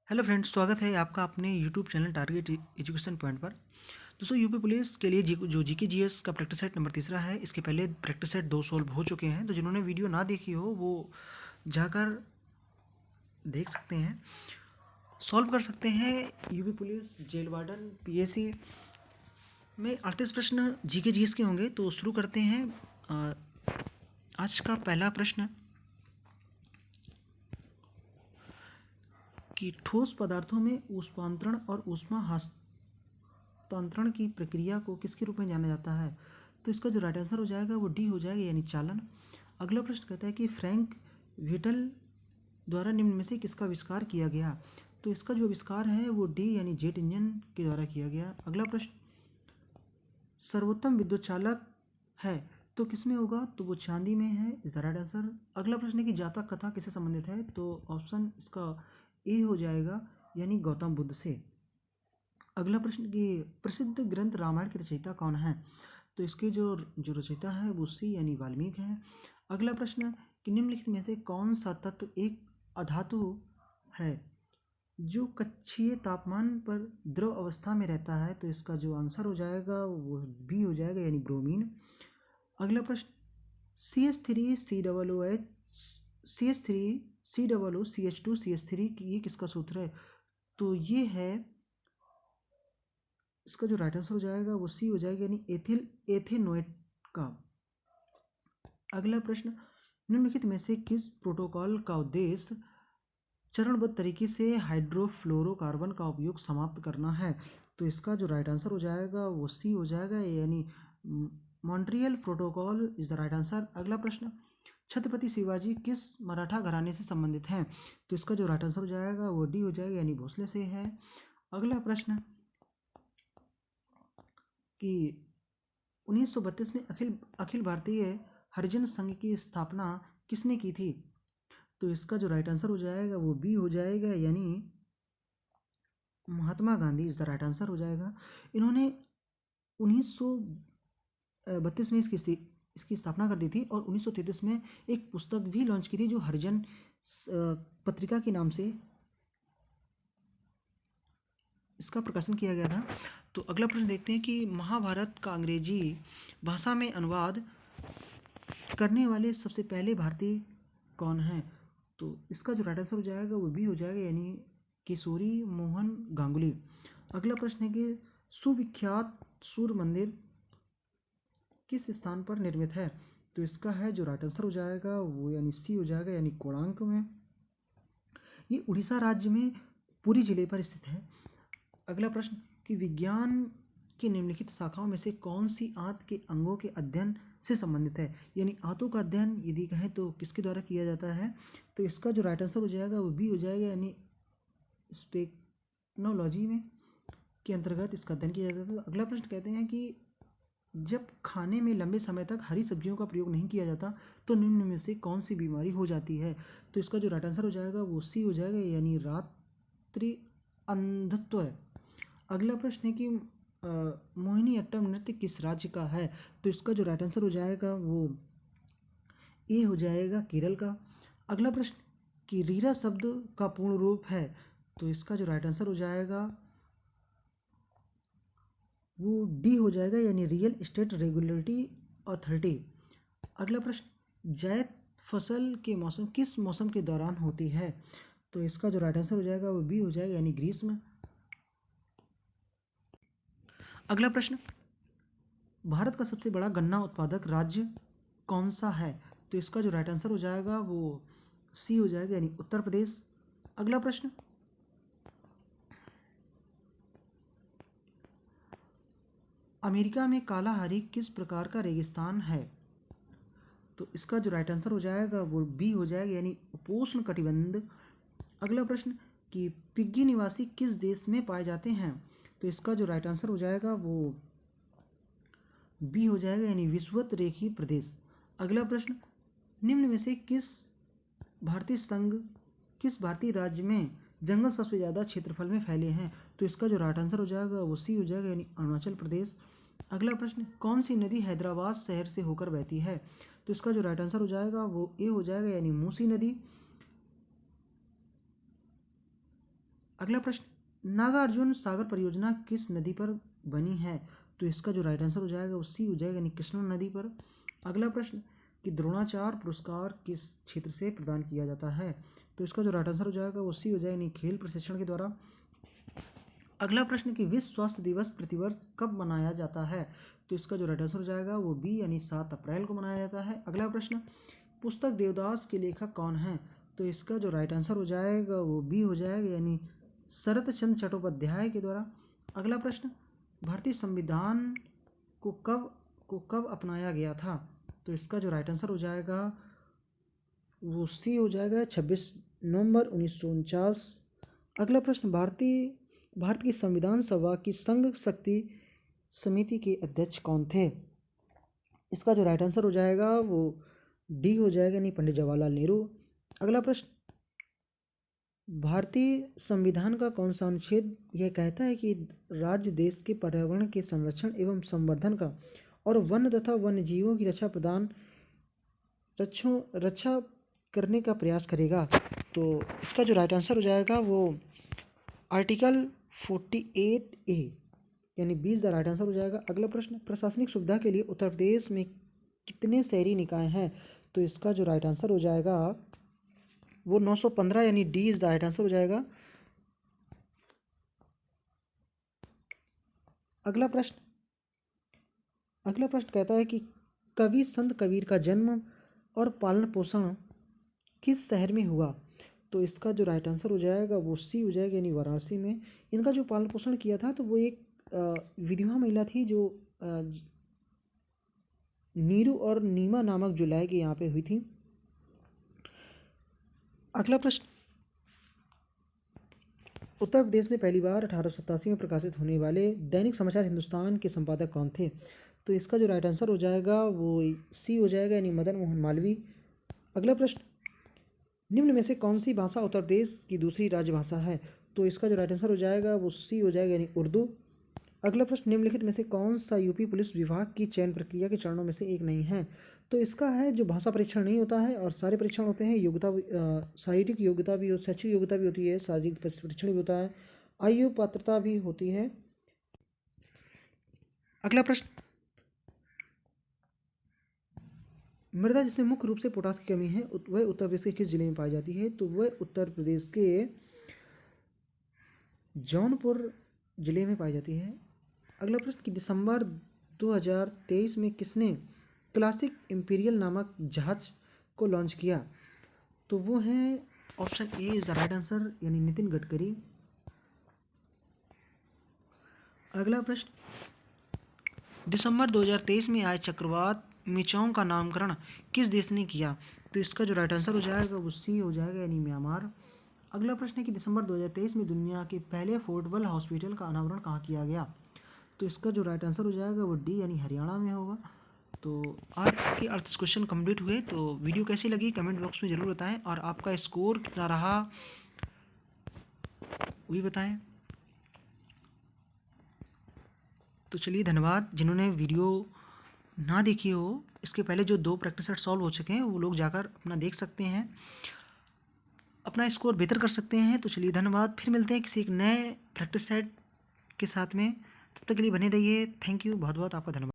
Hello friends, स्वागत है आपका अपने YouTube channel target education point पर। दोस्तों, यूपी पुलिस के लिए जो जीके जीएस का प्रैक्टिस सेट नंबर 3 है, इसके पहले प्रैक्टिस सेट 2 सॉल्व हो चुके हैं। तो जिन्होंने वीडियो ना देखी हो वो जाकर देख सकते हैं, सॉल्व कर सकते हैं। UP police jail warden PSC में 38 प्रश्न जीके जीएस के होंगे। तो शुरू करते हैं। आज का पहला प्रश्न कि ठोस पदार्थों में ऊष्मांतरण और ऊष्मा हस्तांतरण की प्रक्रिया को किसके रूप में जाना जाता है? तो इसका जो राइट आंसर हो जाएगा वो डी हो जाएगा, यानी चालन। अगला प्रश्न कहता है कि फ्रैंक व्हिटल द्वारा निम्न में से किसका आविष्कार किया गया? तो इसका जो आविष्कार है वो डी यानी जेट इंजन के द्वारा किया गया। अगला प्रश्न, सर्वोत्तम विद्युत चालक है तो किसमें होगा? तो वो चांदी में है, इज द राइट आंसर। अगला प्रश्न है कि जातक कथा किससे संबंधित है? तो ऑप्शन इसका ए हो जाएगा, यानी गौतम बुद्ध से। अगला प्रश्न कि प्रसिद्ध ग्रंथ रामायण के रचयिता कौन है? तो इसके जो जो रचयिता है वो सी यानी वाल्मीकि है। अगला प्रश्न कि निम्नलिखित में से कौन सा तत्व एक अधातु है जो कक्षीय तापमान पर द्रव अवस्था में रहता है? तो इसका जो आंसर हो जाएगा वो बी हो जाएगा, यानी ब्रोमीन। अगला प्रश्न, CH3COOH CH3COOCH2CH3 ये किसका सूत्र है? तो ये है, इसका जो राइट आंसर हो जाएगा वो सी हो जाएगा, यानी एथेनोएट का। अगला प्रश्न, निम्नलिखित में से किस प्रोटोकॉल का उद्देश्य चरणबद्ध तरीके से हाइड्रोफ्लोरोकार्बन का उपयोग समाप्त करना है? तो इसका जो राइट आंसर हो जाएगा वो सी हो जाएगा, यानी Montreal protocol is the right answer. अगला प्रश्न, छत्रपति शिवाजी किस मराठा घराने से संबंधित हैं? तो इसका जो राइट आंसर हो जाएगा वो डी हो जाएगा, यानी भोसले से है। अगला प्रश्न कि 1932 में अखिल भारतीय हरिजन संघ की स्थापना किसने की थी? तो इसका जो राइट आंसर हो जाएगा वो बी हो जाएगा, यानी Mahatma Gandhi is the right answer हो जाएगा। इन्होंने 1932 में इसकी स्थापना कर दी थी और 1933 में एक पुस्तक भी लॉन्च की थी जो हरिजन पत्रिका के नाम से इसका प्रकाशन किया गया था। तो अगला प्रश्न देखते हैं कि महाभारत का अंग्रेजी भाषा में अनुवाद करने वाले सबसे पहले भारतीय कौन हैं? तो इसका जो राइट आंसर हो जाएगा वो बी हो जाएगा, यानी किशोरी मोहन गांगुली। अगला प्रश्न है कि सुविख्यात सूर्य मंदिर किस स्थान पर निर्मित है? तो इसका है जो राइट आंसर हो जाएगा वो यानी सी हो जाएगा, यानी कोणार्क में। ये उड़ीसा राज्य में पुरी जिले पर स्थित है। अगला प्रश्न कि विज्ञान की निम्नलिखित शाखाओं में से कौन सी आंत के अंगों के अध्ययन से संबंधित है? यानी आंतों का अध्ययन यदि कहें तो किसके द्वारा किया जाता है? तो इसका जो राइट आंसर हो जाएगा वो बी हो जाएगा, यानी स्पेक्नोलॉजी में के अंतर्गत इसका अध्ययन किया जाता है। अगला प्रश्न कहते हैं कि जब खाने में लंबे समय तक हरी सब्जियों का प्रयोग नहीं किया जाता तो निम्न में से कौन सी बीमारी हो जाती है? तो इसका जो राइट आंसर हो जाएगा वो सी हो जाएगा, यानी रात्रि अंधत्व है। अगला प्रश्न है कि मोहिनीअट्टम नृत्य किस राज्य का है? तो इसका जो राइट आंसर हो जाएगा वो ए हो जाएगा, केरल का। अगला प्रश्न कि रीरा शब्द का पूर्ण रूप है? तो इसका जो राइट आंसर हो जाएगा वो डी हो जाएगा, यानी रियल एस्टेट रेगुलेटरी अथॉरिटी। अगला प्रश्न, जायद फसल के मौसम किस मौसम के दौरान होती है? तो इसका जो राइट आंसर हो जाएगा वो बी हो जाएगा, यानी ग्रीष्म। अगला प्रश्न, भारत का सबसे बड़ा गन्ना उत्पादक राज्य कौन सा है? तो इसका जो राइट आंसर हो जाएगा वो सी हो जाएगा, यानी उत्तर प्रदेश। अगला प्रश्न, अमेरिका में कालाहारी किस प्रकार का रेगिस्तान है? तो इसका जो राइट आंसर हो जाएगा वो बी हो जाएगा, यानी उपोष्ण कटिबंध। अगला प्रश्न कि पिग्गी निवासी किस देश में पाए जाते हैं? तो इसका जो राइट आंसर हो जाएगा वो बी हो जाएगा, यानी विषुवत रेखीय प्रदेश। अगला प्रश्न, निम्न में से किस भारतीय राज्य में जंगल सबसे ज़्यादा क्षेत्रफल में फैले हैं? तो इसका जो राइट आंसर हो जाएगा वो सी हो जाएगा, यानी अरुणाचल प्रदेश। अगला प्रश्न, कौन सी नदी हैदराबाद शहर से होकर बहती है? तो इसका जो राइट आंसर हो जाएगा वो ए हो जाएगा, यानी मूसी नदी। अगला प्रश्न, नागार्जुन सागर परियोजना किस नदी पर बनी है? तो इसका जो राइट आंसर हो जाएगा वो सी हो जाएगा, यानी कृष्णा नदी पर। अगला प्रश्न, कि द्रोणाचार्य पुरस्कार किस क्षेत्र से प्रदान किया जाता है? तो इसका जो राइट आंसर हो जाएगा वो सी हो जाएगा, यानी खेल प्रशिक्षण के द्वारा। अगला प्रश्न, कि विश्व स्वास्थ्य दिवस प्रतिवर्ष कब मनाया जाता है? तो इसका जो राइट आंसर हो जाएगा वो बी, यानी 7 अप्रैल को मनाया जाता है। अगला प्रश्न, पुस्तक देवदास के लेखक कौन हैं? तो इसका जो राइट आंसर हो जाएगा वो बी हो जाएगा, यानी शरत चंद्र चट्टोपाध्याय के द्वारा। अगला प्रश्न, भारतीय संविधान को कब अपनाया गया था? तो इसका जो राइट आंसर हो जाएगा वो सी हो जाएगा, 26 नवंबर 1949। अगला प्रश्न, भारत की संविधान सभा की संघ शक्ति समिति के अध्यक्ष कौन थे? इसका जो राइट आंसर हो जाएगा वो डी हो जाएगा, यानी पंडित जवाहरलाल नेहरू। अगला प्रश्न, भारतीय संविधान का कौन सा अनुच्छेद यह कहता है कि राज्य देश के पर्यावरण के संरक्षण एवं संवर्धन का और वन्य तथा वन्य जीवों की रक्षा करने का प्रयास करेगा? तो इसका जो राइट आंसर हो जाएगा वो आर्टिकल 48A, यानी 20 का राइट आंसर हो जाएगा। अगला प्रश्न, प्रशासनिक सुविधा के लिए उत्तर प्रदेश में कितने शहरी निकाय हैं? तो इसका जो राइट आंसर हो जाएगा वो 915, यानी D is the right answer हो जाएगा। अगला प्रश्न कहता है कि कवि संत कबीर का जन्म और पालन पोषण किस शहर में हुआ? तो इसका जो राइट आंसर हो जाएगा वो सी हो जाएगा, यानी वाराणसी में। इनका जो पालन पोषण किया था तो वो एक विधवा महिला थी जो नीरू और नीमा नामक जो के यहाँ पे हुई थी। अगला प्रश्न, उत्तर प्रदेश में पहली बार 1887 में प्रकाशित होने वाले दैनिक समाचार हिंदुस्तान के संपादक कौन थे? तो इसका जो राइट आंसर हो जाएगा वो सी हो जाएगा, यानी मदन मोहन मालवीय। अगला प्रश्न, निम्न में से कौन सी भाषा उत्तर प्रदेश की दूसरी राजभाषा है? तो इसका जो राइट आंसर हो जाएगा वो सी हो जाएगा, यानी उर्दू। अगला प्रश्न, निम्नलिखित में से कौन सा यूपी पुलिस विभाग की चयन प्रक्रिया के चरणों में से एक नहीं है? तो इसका है जो भाषा परीक्षण नहीं होता है और सारे परीक्षण होते हैं। योग्यता, शारीरिक योग्यता भी, शैक्षिक योग्यता भी होती है, शारीरिक परीक्षण भी होता है, आयु पात्रता भी होती है। अगला प्रश्न, मृदा जिसमें मुख्य रूप से पोटास की कमी है वह उत्तर प्रदेश के किस जिले में पाई जाती है? तो वह उत्तर प्रदेश के जौनपुर जिले में पाई जाती है। अगला प्रश्न, कि दिसंबर 2023 में किसने क्लासिक इंपीरियल नामक जहाज को लॉन्च किया? तो वो है option A is the right answer, यानी नितिन गडकरी। अगला प्रश्न, दिसंबर 2023 में आए चक्रवात मिचाओं का नामकरण किस देश ने किया? तो इसका जो राइट आंसर हो जाएगा वो सी हो जाएगा, यानी म्यांमार। अगला प्रश्न है कि दिसंबर 2023 में दुनिया के पहले अफोर्डेबल हॉस्पिटल का अनावरण कहाँ किया गया? तो इसका जो राइट आंसर हो जाएगा वो डी, यानी हरियाणा में होगा। तो आज के 38 क्वेश्चन कंप्लीट हुए। तो वीडियो कैसी लगी कमेंट बॉक्स में ज़रूर बताएं और आपका स्कोर कितना रहा वो भी बताएं। तो चलिए, धन्यवाद। जिन्होंने वीडियो ना देखी हो, इसके पहले जो 2 प्रैक्टिस सेट सॉल्व हो चुके हैं वो लोग जाकर अपना देख सकते हैं, अपना स्कोर बेहतर कर सकते हैं। तो चलिए, धन्यवाद। फिर मिलते हैं किसी एक नए प्रैक्टिस सेट के साथ में। तब तक के लिए बने रहिए। थैंक यू, बहुत बहुत आपका धन्यवाद।